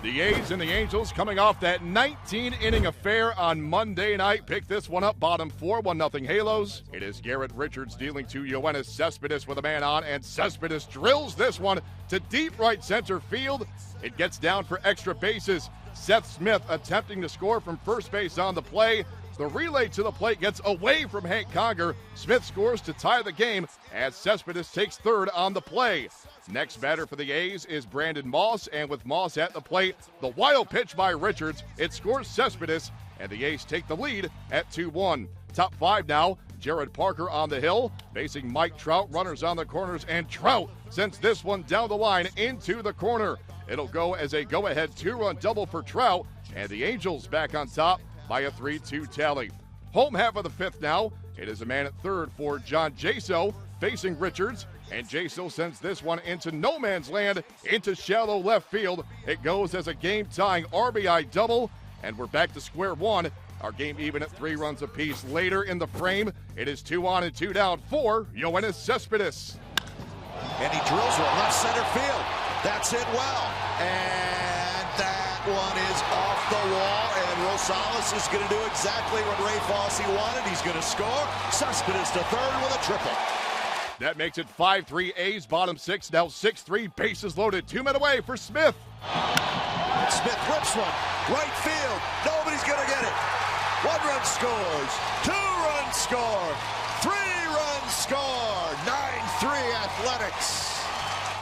The A's and the Angels coming off that 19-inning affair on Monday night. Pick this one up, bottom four, 1-0 Halos. It is Garrett Richards dealing to Yoenis Cespedes with a man on, and Cespedes drills this one to deep right center field. It gets down for extra bases. Seth Smith attempting to score from first base on the play. The relay to the plate gets away from Hank Conger. Smith scores to tie the game as Cespedes takes third on the play. Next batter for the A's is Brandon Moss, and with Moss at the plate, the wild pitch by Richards. It scores Cespedes, and the A's take the lead at 2-1. Top five now, Jared Parker on the hill, facing Mike Trout, runners on the corners, and Trout sends this one down the line into the corner. It'll go as a go-ahead two-run double for Trout, and the Angels back on top by a 3-2 tally. Home half of the fifth now. It is a man at third for John Jaso, facing Richards, and Jaso sends this one into no man's land, into shallow left field. It goes as a game-tying RBI double, and we're back to square one. Our game even at 3 runs apiece. Later in the frame, it is 2 on and 2 down for Yoenis Cespedes. And he drills one left center field. That's it well. And that one is off the wall, and Rosales is going to do exactly what Ray Fosse wanted. He's going to score. Cespedes to third with a triple. That makes it 5-3 A's, bottom six, now 6-3, bases loaded, 2 men away for Smith. Smith rips one, right field, nobody's gonna get it. 1 run scores, 2 runs score, 3 runs score, 9-3 Athletics.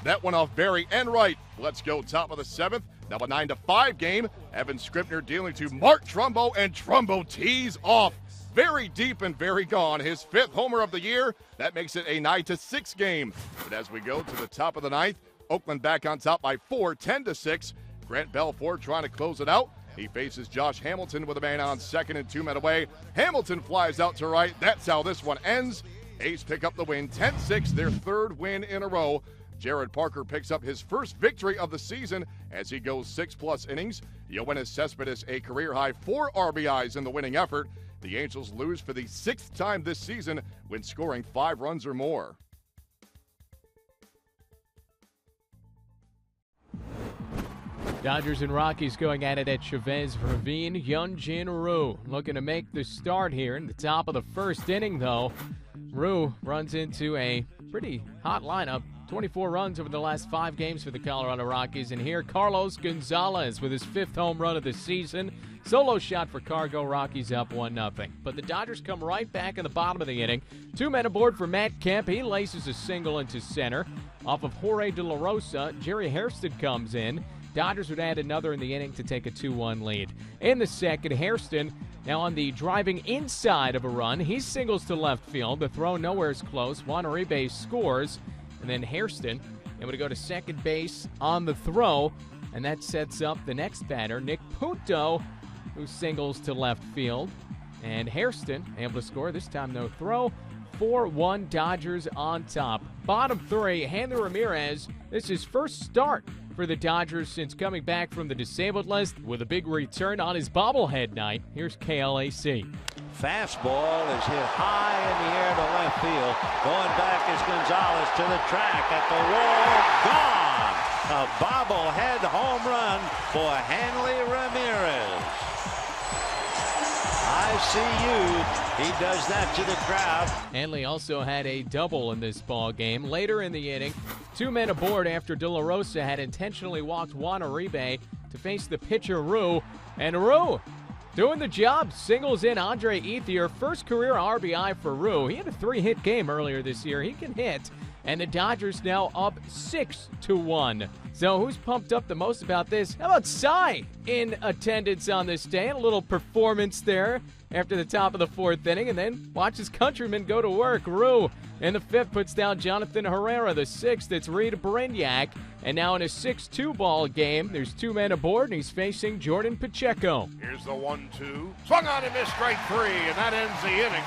That one off Barry and right. Let's go top of the 7th, now a 9-5 game. Evan Scribner dealing to Mark Trumbo, and Trumbo tees off. Very deep and very gone. His 5th homer of the year. That makes it a 9-6 game. But as we go to the top of the 9th, Oakland back on top by 4, 10-6. Grant Belfort trying to close it out. He faces Josh Hamilton with a man on second and 2 men away. Hamilton flies out to right. That's how this one ends. A's pick up the win, 10-6, their 3rd win in a row. Jared Parker picks up his first victory of the season as he goes 6+ innings. Yoenis Cespedes a career-high 4 RBIs in the winning effort. The Angels lose for the 6th time this season when scoring 5 runs or more. Dodgers and Rockies going at it at Chavez Ravine. Hyunjin Ryu looking to make the start here in the top of the 1st inning, though. Ryu runs into a pretty hot lineup. 24 runs over the last 5 games for the Colorado Rockies. And here, Carlos Gonzalez with his 5th home run of the season. Solo shot for Cargo. Rockies up 1-0. But the Dodgers come right back in the bottom of the inning. 2 men aboard for Matt Kemp. He laces a single into center. Off of Jorge De La Rosa, Jerry Hairston comes in. Dodgers would add another in the inning to take a 2-1 lead. In the second, Hairston now on the driving inside of a run. He singles to left field. The throw nowhere is close. Juan Uribe scores. And then Hairston able to go to second base on the throw. And that sets up the next batter, Nick Punto, who singles to left field. And Hairston able to score. This time no throw. 4-1 Dodgers on top. Bottom 3, Hanley Ramirez. This is his first start for the Dodgers since coming back from the disabled list with a big return on his bobblehead night. Here's KLAC. Fastball is hit high in the air to left field. Going back is Gonzalez to the track at the wall. Gone. A bobblehead home run for Hanley Ramirez. I see you. He does that to the crowd. Hanley also had a double in this ball game. Later in the inning, 2 men aboard after De La Rosa had intentionally walked Juan Uribe to face the pitcher Ryu. And Ryu doing the job, singles in Andre Ethier. First career RBI for Ryu. He had a 3-hit game earlier this year. He can hit. And the Dodgers now up 6-1. So who's pumped up the most about this? How about Cy in attendance on this day? A little performance there after the top of the 4th inning. And then watch his countrymen go to work. Ryu in the 5th puts down Jonathan Herrera. The 6th, it's Reed Brignac. And now in a 6-2 ball game, there's 2 men aboard, and he's facing Jordan Pacheco. Here's the 1-2. Swung on and missed, strike 3, and that ends the inning.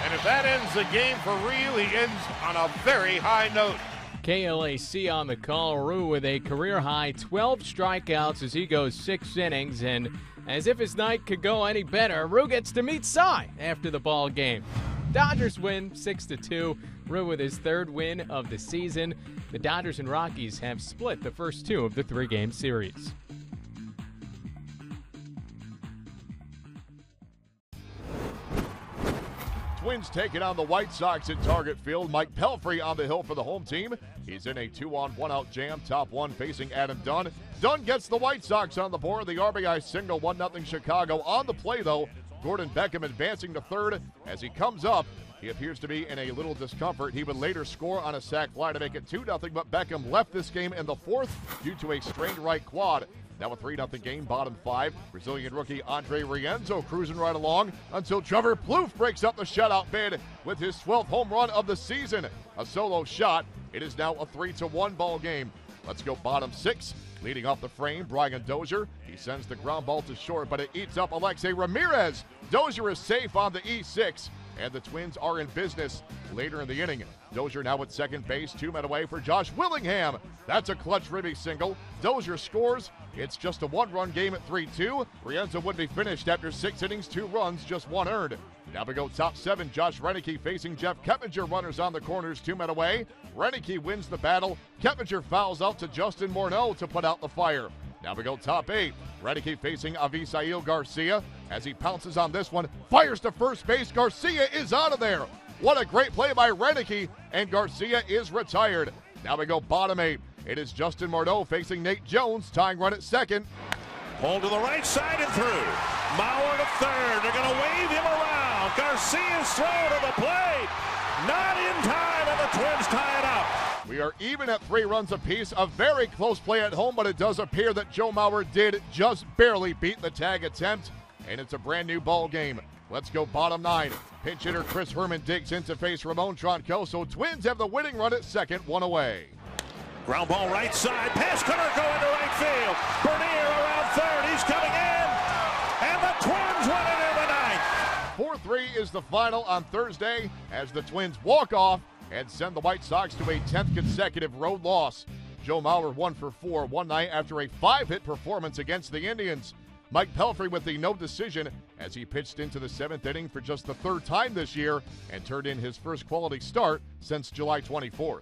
And if that ends the game for Ryu, he ends on a very high note. KLAC on the call. Ryu with a career-high 12 strikeouts as he goes 6 innings. And as if his night could go any better, Ryu gets to meet Cy after the ball game. Dodgers win 6-2. Ryu with his 3rd win of the season. The Dodgers and Rockies have split the first 2 of the 3-game series. Twins taking on the White Sox at Target Field. Mike Pelfrey on the hill for the home team. He's in a 2-on-1-out jam. Top one facing Adam Dunn. Dunn gets the White Sox on the board. The RBI single, 1-0 Chicago. On the play, though, Gordon Beckham advancing to third. As he comes up, he appears to be in a little discomfort. He would later score on a sac fly to make it 2-0, but Beckham left this game in the fourth due to a strained right quad. Now a 3-0 game, bottom five. Brazilian rookie Andre Rienzo cruising right along until Trevor Plouffe breaks up the shutout bid with his 12th home run of the season. A solo shot. It is now a 3-1 ball game. Let's go bottom six. Leading off the frame, Brian Dozier. He sends the ground ball to short, but it eats up Alexei Ramirez. Dozier is safe on the E6, and the Twins are in business later in the inning. Dozier now at second base, 2 men away for Josh Willingham. That's a clutch Ribby single. Dozier scores. It's just a 1-run game at 3-2. Rienzo would be finished after 6 innings, 2 runs, just 1 earned. Now we go top 7. Josh Renicky facing Jeff Keppinger. Runners on the corners, 2 men away. Renicky wins the battle. Keppinger fouls out to Justin Morneau to put out the fire. Now we go top 8. Renicky facing Avisail Garcia. As he pounces on this one, fires to first base. Garcia is out of there. What a great play by Renicky, and Garcia is retired. Now we go bottom 8. It is Justin Morneau facing Nate Jones, tying run at second. Hold to the right side and through. Mauer to third. They're going to wave him around. Garcia's throw to the plate. Not in time, and the Twins tie it up. We are even at 3 runs apiece. A very close play at home, but it does appear that Joe Mauer did just barely beat the tag attempt, and it's a brand new ball game. Let's go bottom 9. Pinch hitter Chris Herman digs in to face Ramon Troncoso. Twins have the winning run at second, 1 away. Ground ball right side. Pass cutter going to right field. Bernier around third. He's coming in. And the Twins win it in the ninth. 4-3 is the final on Thursday as the Twins walk off and send the White Sox to a 10th consecutive road loss. Joe Mauer 1 for 4 one night after a 5-hit performance against the Indians. Mike Pelfrey with the no decision as he pitched into the 7th inning for just the 3rd time this year and turned in his first quality start since July 24th.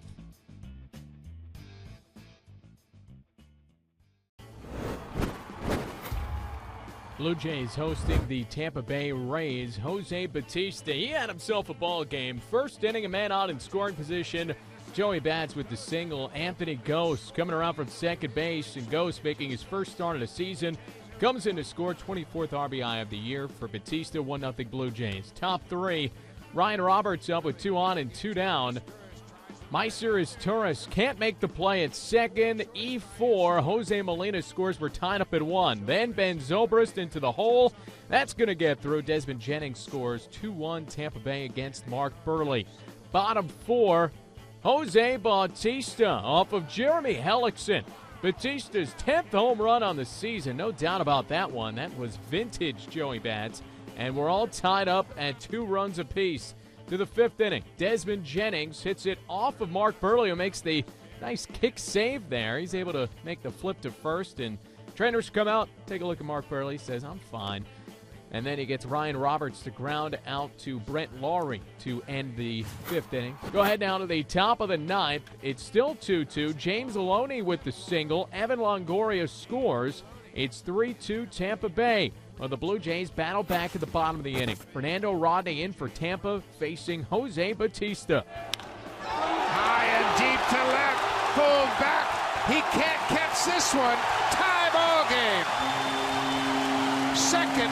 Blue Jays hosting the Tampa Bay Rays. Jose Bautista, he had himself a ball game. First inning, a man out in scoring position. Joey Bats with the single. Anthony Gose coming around from second base, and Gose making his first start of the season. Comes in to score 24th RBI of the year for Bautista, 1-0 Blue Jays. Top 3, Ryan Roberts up with 2 on and 2 down. Meiser Torres can't make the play at second. E4, Jose Molina scores. We're tied up at 1. Then Ben Zobrist into the hole. That's going to get through. Desmond Jennings scores 2-1 Tampa Bay against Mark Burley. Bottom 4, Jose Bautista off of Jeremy Hellickson. Bautista's 10th home run on the season. No doubt about that one. That was vintage Joey Bats. And we're all tied up at 2 runs apiece. To the 5th inning, Desmond Jennings hits it off of Mark Burley, who makes the nice kick save there. He's able to make the flip to first, and trainers come out, take a look at Mark Burley, says, I'm fine. And then he gets Ryan Roberts to ground out to Brent Lawrie to end the 5th inning. Go ahead now to the top of the 9th. It's still 2-2. James Loney with the single. Evan Longoria scores. It's 3-2 Tampa Bay. Well, the Blue Jays battle back at the bottom of the inning. Fernando Rodney in for Tampa, facing Jose Bautista. High and deep to left, pulled back. He can't catch this one. Tie ball game. Second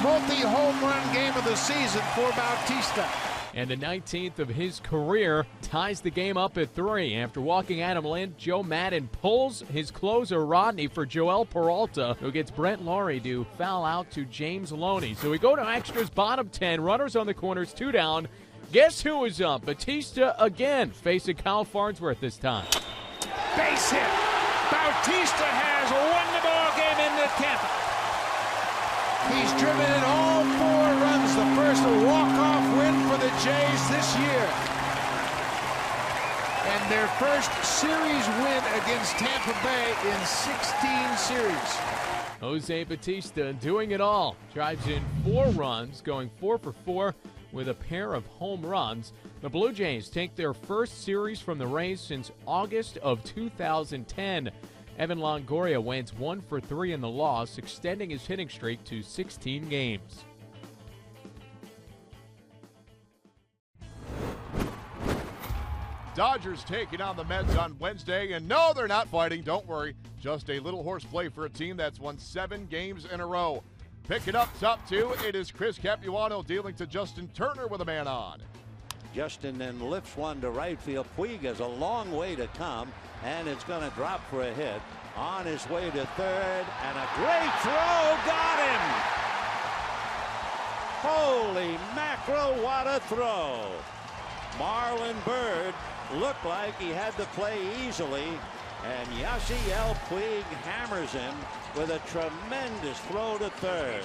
multi-home run game of the season for Bautista. And the 19th of his career ties the game up at 3. After walking Adam Lind, Joe Madden pulls his closer Rodney for Joel Peralta, who gets Brent Lawrie to foul out to James Loney. So we go to extras, bottom 10, runners on the corners, 2 down. Guess who is up? Bautista again, facing Kyle Farnsworth this time. Base hit. Bautista has won the ball game into Tampa. He's driven in all 4 runs, the first walk-off win for the Jays this year. And their first series win against Tampa Bay in 16 series. Jose Bautista doing it all. Drives in 4 runs, going 4 for 4 with a pair of home runs. The Blue Jays take their first series from the Rays since August of 2010. Evan Longoria wins 1 for 3 in the loss, extending his hitting streak to 16 games. Dodgers taking on the Mets on Wednesday, and no, they're not fighting, don't worry. Just a little horseplay for a team that's won 7 games in a row. Picking up top 2, it is Chris Capuano dealing to Justin Turner with a man on. Justin then lifts one to right field. Puig has a long way to come, and it's going to drop for a hit. On his way to third, and a great throw, got him! Holy mackerel, what a throw! Marlon Byrd looked like he had the play easily, and Yasiel Puig hammers him with a tremendous throw to third.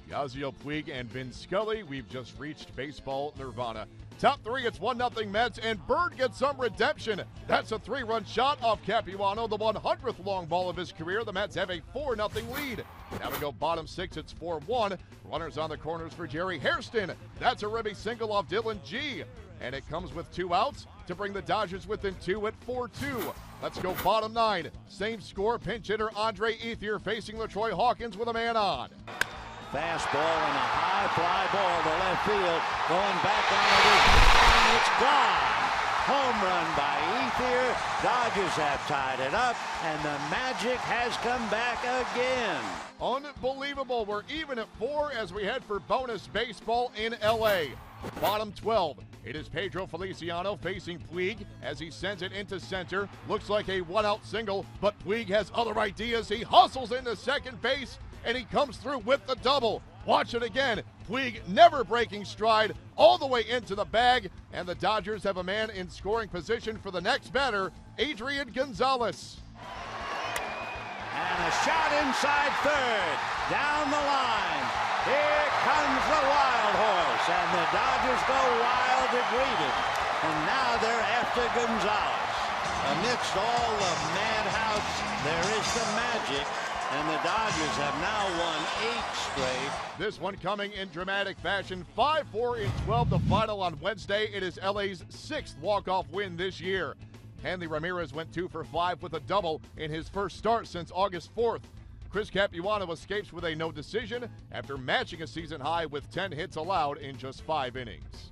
Yasiel Puig and Vin Scully, we've just reached baseball nirvana. Top 3, it's 1-0 Mets, and Bird gets some redemption. That's a 3-run shot off Capuano, the 100th long ball of his career. The Mets have a 4-0 lead. Now we go bottom 6, it's 4-1. Runners on the corners for Jerry Hairston. That's a ribby single off Dylan G. And it comes with 2 outs to bring the Dodgers within 2 at 4-2. Let's go bottom 9. Same score, pinch hitter Andre Ethier facing LaTroy Hawkins with a man on. Fastball and a high fly ball to left field. Going back on it, and it's gone. Home run by Ethier. Dodgers have tied it up, and the magic has come back again. Unbelievable. We're even at 4 as we head for bonus baseball in L.A. Bottom 12. It is Pedro Feliciano facing Puig as he sends it into center. Looks like a 1-out single, but Puig has other ideas. He hustles into second base, and he comes through with the double. Watch it again. Puig never breaking stride all the way into the bag, and the Dodgers have a man in scoring position for the next batter, Adrian Gonzalez. And a shot inside third, down the line. Here comes the wild horse, and the Dodgers go wild to greet him. And now they're after Gonzalez. Amidst all the madhouse, there is the magic. And the Dodgers have now won 8 straight. This one coming in dramatic fashion. 5-4 in 12, the final on Wednesday. It is LA's 6th walk-off win this year. Hanley Ramirez went 2 for 5 with a double in his first start since August 4th. Chris Capuano escapes with a no decision after matching a season high with 10 hits allowed in just 5 innings.